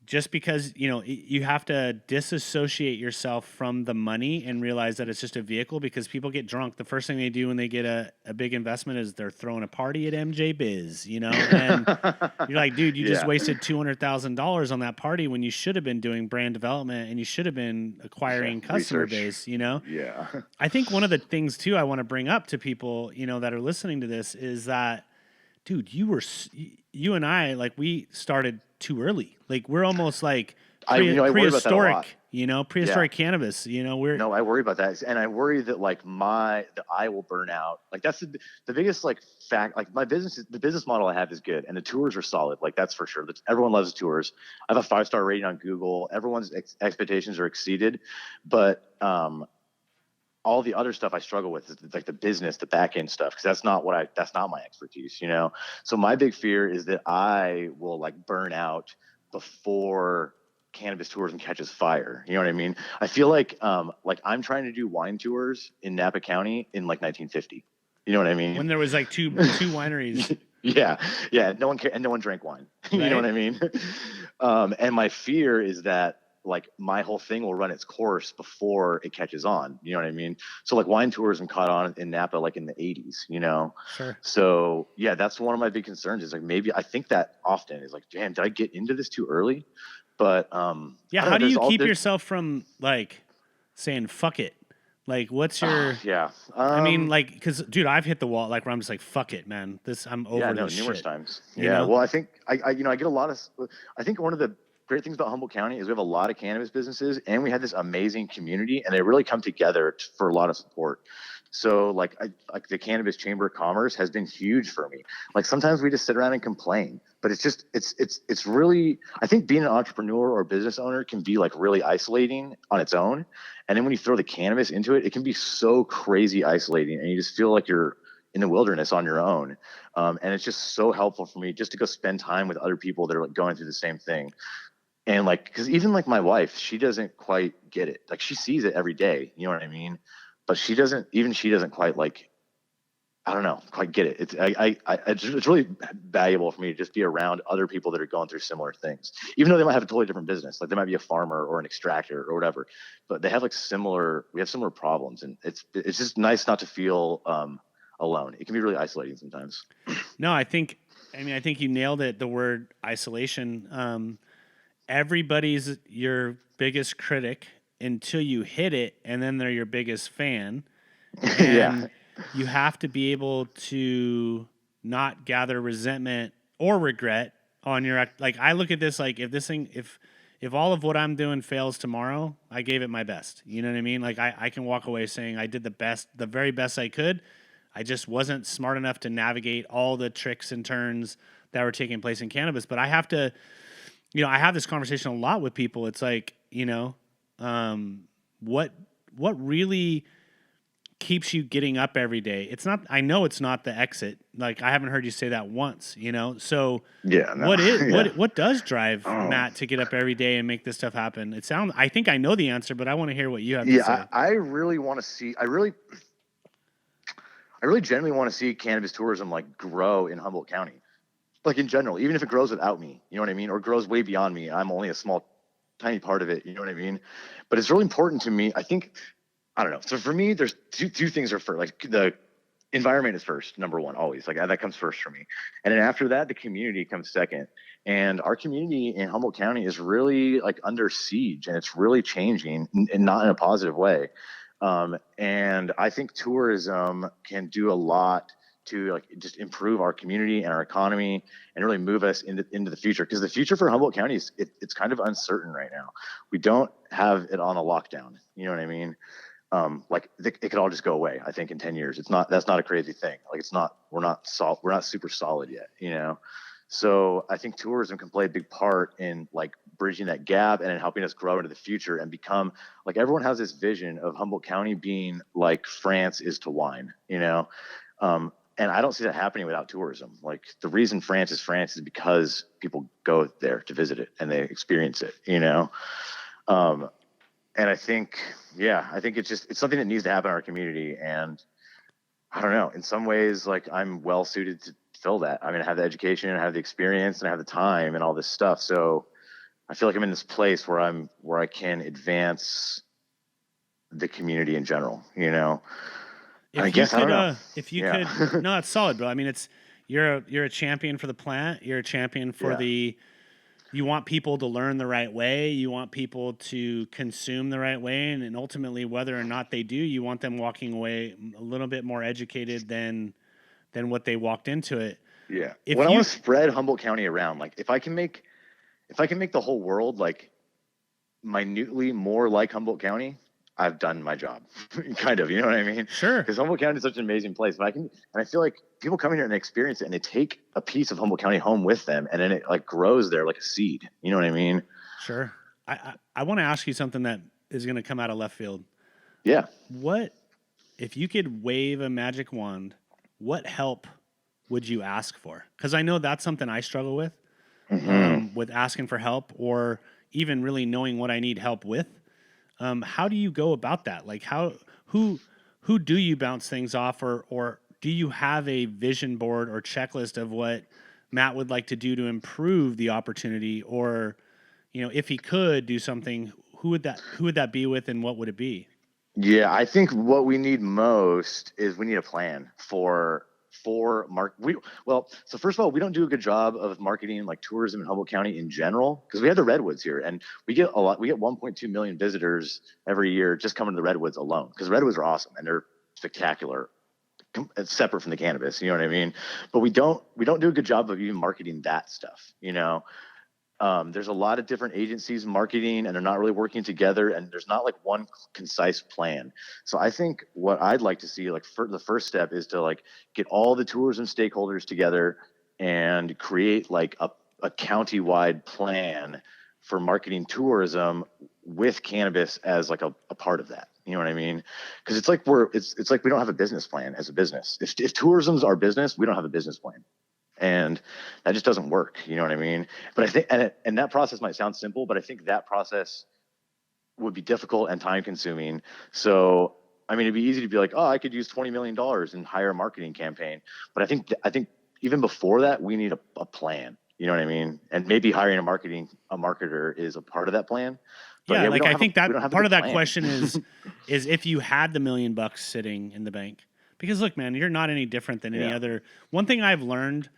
just because, you have to disassociate yourself from the money and realize that it's just a vehicle, because people get drunk. The first thing they do when they get a big investment is they're throwing a party at MJ Biz, and you're like, dude, you just wasted $200,000 on that party when you should have been doing brand development and you should have been acquiring customer base, Yeah. I think one of the things too, I want to bring up to people, that are listening to this is that, dude, you and I, like we started too early. Like we're almost like prehistoric, prehistoric cannabis, No, I worry about that. And I worry that like the eye will burn out. Like that's the biggest like fact, like the business model I have is good. And the tours are solid. Like that's for sure. Everyone loves the tours. I have a 5-star rating on Google. Everyone's expectations are exceeded, but, all the other stuff I struggle with is like the business, the back end stuff, because that's not my expertise, So my big fear is that I will like burn out before cannabis tourism catches fire. You know what I mean? I feel like I'm trying to do wine tours in Napa County in like 1950. You know what I mean? When there was like two wineries. Yeah. No one cared, and no one drank wine. Right? You know what I mean? And my fear is that like my whole thing will run its course before it catches on. You know what I mean? So like wine tourism caught on in Napa like in the 80s, Sure. So yeah, that's one of my big concerns is like maybe I think that often is like, damn, did I get into this too early? But how do you keep yourself from like saying, fuck it? Like, what's your, Yeah. I mean, like, cause dude, I've hit the wall, like, where I'm just like, fuck it, man. I'm Yeah, over no, this numerous shit. times. You Yeah. know? Well, I think I get a lot of, I think one of the great things about Humboldt County is we have a lot of cannabis businesses and we have this amazing community and they really come together for a lot of support. So like the Cannabis Chamber of Commerce has been huge for me. Like sometimes we just sit around and complain, but it's really, I think being an entrepreneur or business owner can be like really isolating on its own. And then when you throw the cannabis into it, it can be so crazy isolating and you just feel like you're in the wilderness on your own. And it's just so helpful for me just to go spend time with other people that are like going through the same thing. And like, because even like my wife, she doesn't quite get it. Like she sees it every day, you know what I mean? But she doesn't quite like, I don't know, quite get it. It's really valuable for me to just be around other people that are going through similar things, even though they might have a totally different business. Like they might be a farmer or an extractor or whatever, but they have like we have similar problems, and it's just nice not to feel alone. It can be really isolating sometimes. No, I think you nailed it. The word isolation. Everybody's your biggest critic until you hit it, and then they're your biggest fan. And Yeah. you have to be able to not gather resentment or regret on your like. I look at this like if all of what I'm doing fails tomorrow, I gave it my best. You know what I mean? Like I can walk away saying I did the very best I could. I just wasn't smart enough to navigate all the tricks and turns that were taking place in cannabis. But I have to, I have this conversation a lot with people. It's like, what really keeps you getting up every day? It's not, I know it's not the exit. Like I haven't heard you say that once, So Yeah. No. what does drive Oh. Matt to get up every day and make this stuff happen? I think I know the answer, but I want to hear what you have to Yeah. say. I really want to see, I really genuinely want to see cannabis tourism like grow in Humboldt County. Like in general, even if it grows without me, you know what I mean? Or grows way beyond me. I'm only a small, tiny part of it. You know what I mean? But it's really important to me. I think, I don't know. So for me, there's two things are first. Like the environment is first, number one, always. Like that comes first for me. And then after that, the community comes second. And our community in Humboldt County is really like under siege and it's really changing and not in a positive way. And I think tourism can do a lot to like just improve our community and our economy and really move us into the future. Because the future for Humboldt County is it's kind of uncertain right now. We don't have it on a lockdown. You know what I mean? It could all just go away. I think in 10 years, that's not a crazy thing. Like we're not super solid yet. So I think tourism can play a big part in like bridging that gap and in helping us grow into the future and become like everyone has this vision of Humboldt County being like France is to wine. And I don't see that happening without tourism. Like the reason France is because people go there to visit it and they experience it. And I think it's something that needs to happen in our community. And I don't know, in some ways, like I'm well suited to fill that. I mean, I have the education and I have the experience and I have the time and all this stuff. So I feel like I'm in this place where I can advance the community in general, I guess I don't know. If you could, no, it's solid, bro. I mean, you're a champion for the plant. You're a champion for you want people to learn the right way. You want people to consume the right way. And ultimately, whether or not they do, you want them walking away a little bit more educated than what they walked into it. Yeah. I want to spread Humboldt County around. Like if I can make the whole world like minutely more like Humboldt County, I've done my job. Kind of, you know what I mean? Sure. Because Humboldt County is such an amazing place. But I feel like people come here and they experience it and they take a piece of Humboldt County home with them and then it like grows there like a seed. You know what I mean? Sure. I want to ask you something that is going to come out of left field. Yeah. What if you could wave a magic wand, what help would you ask for? Because I know that's something I struggle with, with asking for help or even really knowing what I need help with. How do you go about that? Like who do you bounce things off or do you have a vision board or checklist of what Matt would like to do to improve the opportunity or, if he could do something, who would that be with and what would it be? Yeah, I think what we need most is we need a plan for for so first of all, we don't do a good job of marketing like tourism in Humboldt County in general, because we have the redwoods here, and we get 1.2 million visitors every year just coming to the redwoods alone, because redwoods are awesome and they're spectacular. It's separate from the cannabis, you know what I mean? But we don't do a good job of even marketing that stuff, you know. There's a lot of different agencies marketing, and they're not really working together, and there's not like one concise plan. So I think what I'd like to see, like, the first step is to like get all the tourism stakeholders together and create like a county-wide plan for marketing tourism with cannabis as like a part of that. You know what I mean? Because it's like it's like we don't have a business plan as a business. If tourism's our business, we don't have a business plan. And that just doesn't work. You know what I mean? But I think, and that process might sound simple, but I think that process would be difficult and time consuming. So, I mean, it'd be easy to be like, oh, I could use $20 million and hire a marketing campaign. But I think even before that, we need a plan. You know what I mean? And maybe hiring a marketer is a part of that plan. But yeah, like I think that part of that plan. question is if you had the $1 million sitting in the bank. Because look, man, you're not any different than any other. One thing I've learned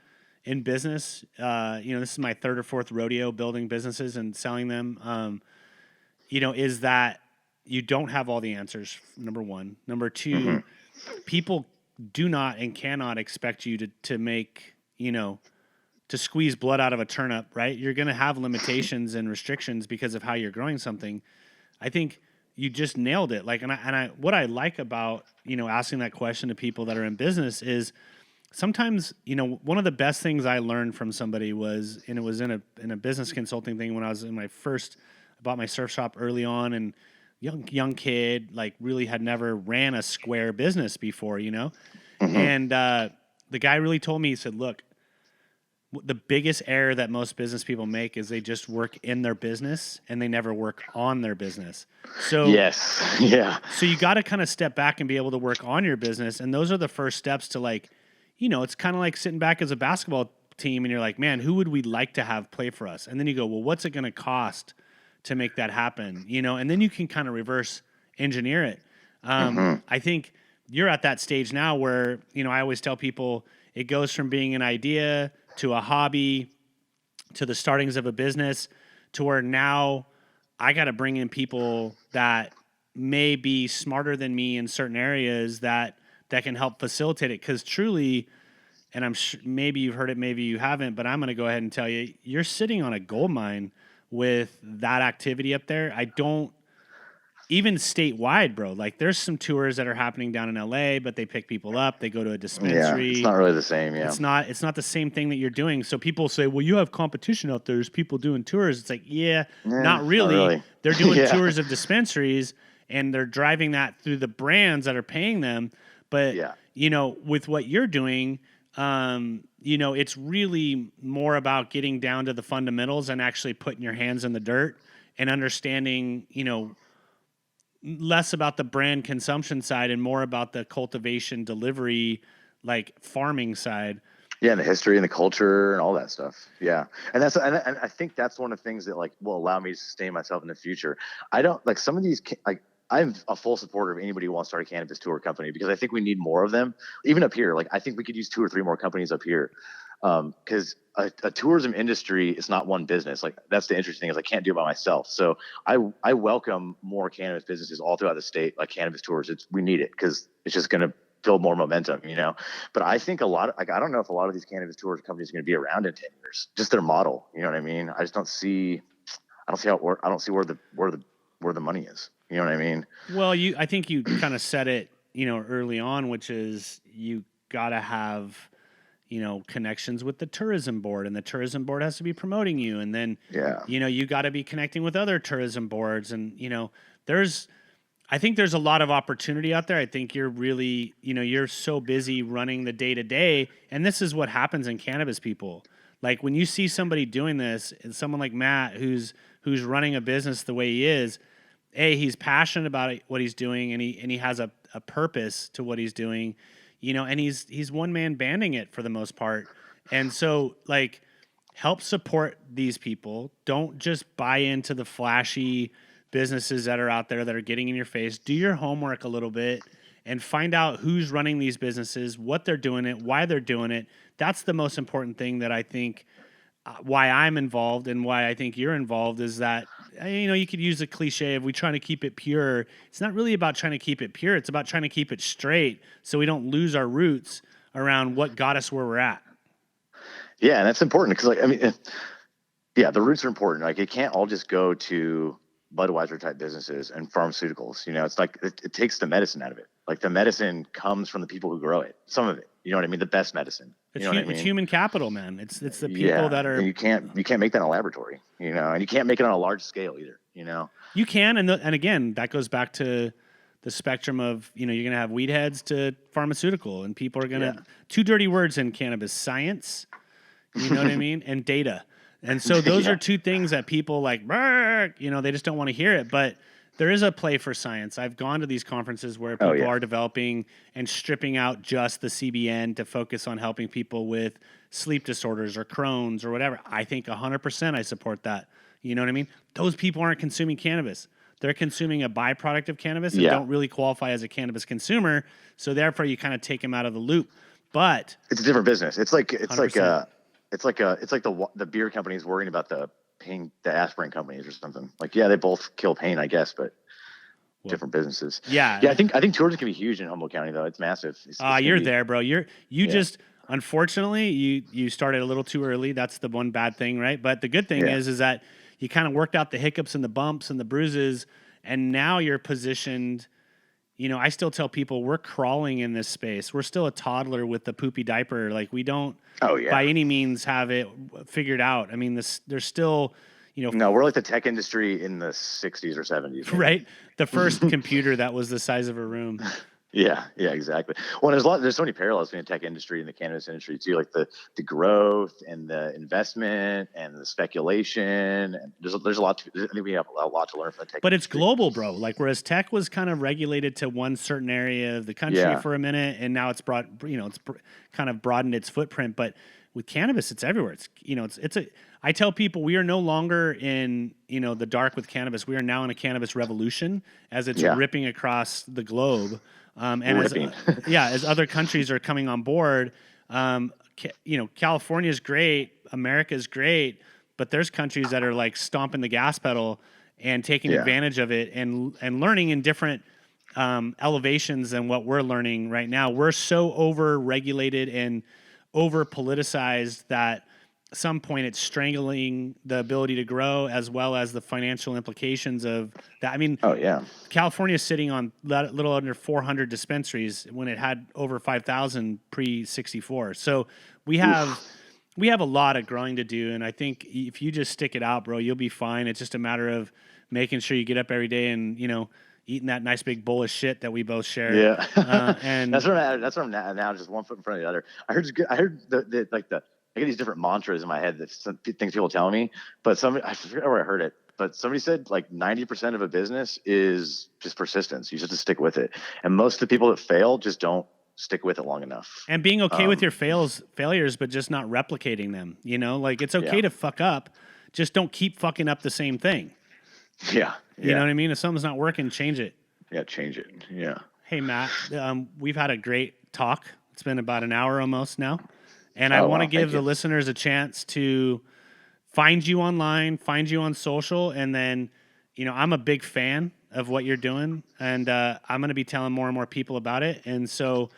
in business, this is my third or fourth rodeo building businesses and selling them, is that you don't have all the answers, number one. Number two, people do not and cannot expect you to make, to squeeze blood out of a turnip, right? You're going to have limitations and restrictions because of how you're growing something. I think you just nailed it. Like, what I like about, asking that question to people that are in business is, sometimes, one of the best things I learned from somebody was, and it was in a business consulting thing when I was in I bought my surf shop early on, and young kid, like really had never ran a square business before, and the guy really told me, he said, look, the biggest error that most business people make is they just work in their business and they never work on their business. So yes, yeah. So you got to kind of step back and be able to work on your business, and those are the first steps to like. It's kind of like sitting back as a basketball team and you're like, man, who would we like to have play for us? And then you go, well, what's it going to cost to make that happen? And then you can kind of reverse engineer it. I think you're at that stage now where, I always tell people it goes from being an idea to a hobby to the startings of a business to where now I got to bring in people that may be smarter than me in certain areas that can help facilitate it. Because truly, and I'm sure maybe you've heard it, maybe you haven't, but I'm going to go ahead and tell you, you're sitting on a gold mine with that activity up there. I don't, even statewide, bro, like there's some tours that are happening down in LA, but they pick people up, they go to a dispensary. Yeah, it's not really the same. Yeah. It's not the same thing that you're doing. So people say, well, you have competition out there. There's people doing tours. It's like, not really. They're doing tours of dispensaries and they're driving that through the brands that are paying them. But, with what you're doing, it's really more about getting down to the fundamentals and actually putting your hands in the dirt and understanding, less about the brand consumption side and more about the cultivation, delivery, like farming side. Yeah, and the history and the culture and all that stuff. Yeah, and I think that's one of the things that like will allow me to sustain myself in the future. I don't like some of these like. I'm a full supporter of anybody who wants to start a cannabis tour company because I think we need more of them, even up here. Like I think we could use 2 or 3 more companies up here, because a tourism industry is not one business. Like that's the interesting thing is I can't do it by myself. So I welcome more cannabis businesses all throughout the state, like cannabis tours. We need it because it's just going to build more momentum, But I think I don't know if a lot of these cannabis tours companies are going to be around in 10 years. Just their model, you know what I mean? I just don't see how it works. I don't see where the money is. You know what I mean? Well, I think you kind of said it, early on, which is you got to have, connections with the tourism board, and the tourism board has to be promoting you. And then, you got to be connecting with other tourism boards. And, I think there's a lot of opportunity out there. I think you're really, you're so busy running the day to day. And this is what happens in cannabis, people. Like when you see somebody doing this, and someone like Matt, who's running a business the way he is, he's passionate about what he's doing, and he has a purpose to what he's doing, and he's one man banding it for the most part. And so like help support these people. Don't just buy into the flashy businesses that are out there that are getting in your face. Do your homework a little bit and find out who's running these businesses, what they're doing it, why they're doing it. That's the most important thing that I think why I'm involved and why I think you're involved is that, you could use the cliche of we trying to keep it pure. It's not really about trying to keep it pure. It's about trying to keep it straight so we don't lose our roots around what got us where we're at. Yeah, and that's important because, the roots are important. Like, it can't all just go to Budweiser type businesses and pharmaceuticals. It's like it takes the medicine out of it. Like, the medicine comes from the people who grow it. Some of it, you know what I mean? The best medicine. It's human capital, man. It's the people that are. And you can't make that in a laboratory, and you can't make it on a large scale either. You can, and again, that goes back to the spectrum of you're gonna have weed heads to pharmaceutical, and people are gonna two dirty words in cannabis: science. You know what I mean? And data. And so those are two things that people like, they just don't want to hear it. But there is a play for science. I've gone to these conferences where people are developing and stripping out just the CBN to focus on helping people with sleep disorders or Crohn's or whatever. I think 100% I support that. You know what I mean? Those people aren't consuming cannabis. They're consuming a byproduct of cannabis and don't really qualify as a cannabis consumer. So therefore, you kind of take them out of the loop. But it's a different business. It's like the beer companies worrying about the aspirin companies or something. Like, they both kill pain, I guess, but different businesses. Yeah. I think tourism can be huge in Humboldt County, though. It's massive. You're there, bro. Just unfortunately you started a little too early. That's the one bad thing, right? But the good thing is that you kind of worked out the hiccups and the bumps and the bruises, and now you're positioned. I still tell people we're crawling in this space. We're still a toddler with the poopy diaper. Like, we don't by any means have it figured out. I mean, there's still, No, we're like the tech industry in the 60s or 70s. Right? The first computer that was the size of a room. Yeah, exactly. Well, there's so many parallels between the tech industry and the cannabis industry too, like the growth and the investment and the speculation. And there's a lot. I think we have a lot to learn from the tech. But it's global, bro. Like, whereas tech was kind of regulated to one certain area of the country for a minute, and now it's kind of broadened its footprint. But with cannabis, it's everywhere. I tell people we are no longer in the dark with cannabis. We are now in a cannabis revolution as it's ripping across the globe. As other countries are coming on board, California's great, America's great, but there's countries that are like stomping the gas pedal and taking advantage of it and learning in different elevations than what we're learning right now. We're so over-regulated and over-politicized that at some point it's strangling the ability to grow as well as the financial implications of that. I mean, California is sitting on a little under 400 dispensaries when it had over 5,000 pre-64. So we have a lot of growing to do, and I think if you just stick it out, bro, you'll be fine. It's just a matter of making sure you get up every day and eating that nice big bowl of shit that we both share. Yeah, and that's where I'm at now, just one foot in front of the other. I heard I get these different mantras in my head that some things people tell me, but I forget where I heard it, but somebody said like 90% of a business is just persistence. You just have to stick with it. And most of the people that fail just don't stick with it long enough. And being okay with your failures, but just not replicating them, like it's okay to fuck up. Just don't keep fucking up the same thing. Yeah. You know what I mean? If something's not working, change it. Yeah. Change it. Yeah. Hey, Matt, we've had a great talk. It's been about an hour almost now. And I want to give the listeners a chance to find you online, find you on social, and then, I'm a big fan of what you're doing, and I'm going to be telling more and more people about it. And so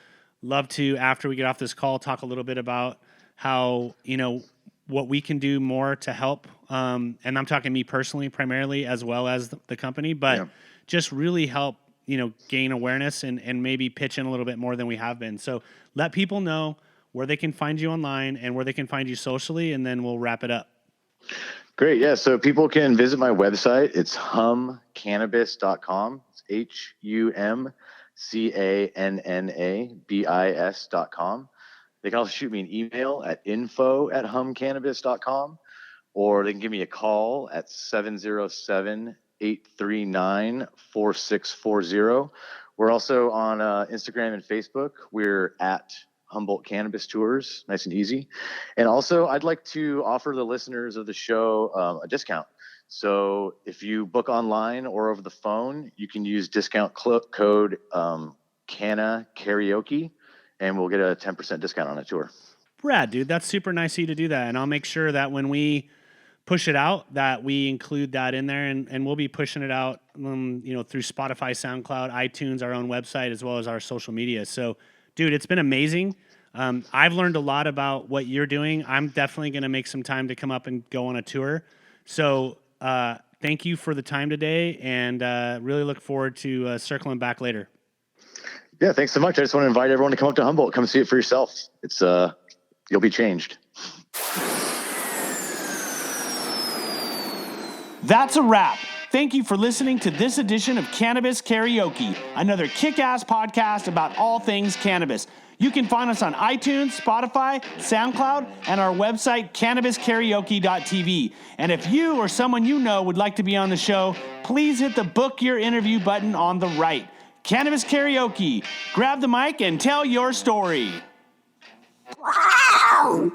love to, after we get off this call, talk a little bit about how, what we can do more to help. And I'm talking me personally, primarily, as well as the company, but just really help, gain awareness and maybe pitch in a little bit more than we have been. So let people know where they can find you online and where they can find you socially, and then we'll wrap it up. Great. Yeah. So people can visit my website. It's humcannabis.com. It's HUMCANNABIS.com. They can also shoot me an email at info@humcannabis.com, or they can give me a call at 707-839-4640. We're also on Instagram and Facebook. We're at Humboldt Cannabis Tours, nice and easy. And also, I'd like to offer the listeners of the show a discount. So if you book online or over the phone, you can use discount code Canna Karaoke, and we'll get a 10% discount on a tour. Brad, dude, that's super nice of you to do that. And I'll make sure that when we push it out, that we include that in there, and we'll be pushing it out, through Spotify, SoundCloud, iTunes, our own website, as well as our social media. So, dude, it's been amazing. I've learned a lot about what you're doing. I'm definitely going to make some time to come up and go on a tour. So, thank you for the time today, and really look forward to circling back later. Yeah, thanks so much. I just want to invite everyone to come up to Humboldt, come see it for yourself. It's you'll be changed. That's a wrap. Thank you for listening to this edition of Cannabis Karaoke, another kick-ass podcast about all things cannabis. You can find us on iTunes, Spotify, SoundCloud, and our website, cannabiskaraoke.tv. And if you or someone you know would like to be on the show, please hit the book your interview button on the right. Cannabis Karaoke. Grab the mic and tell your story. Wow!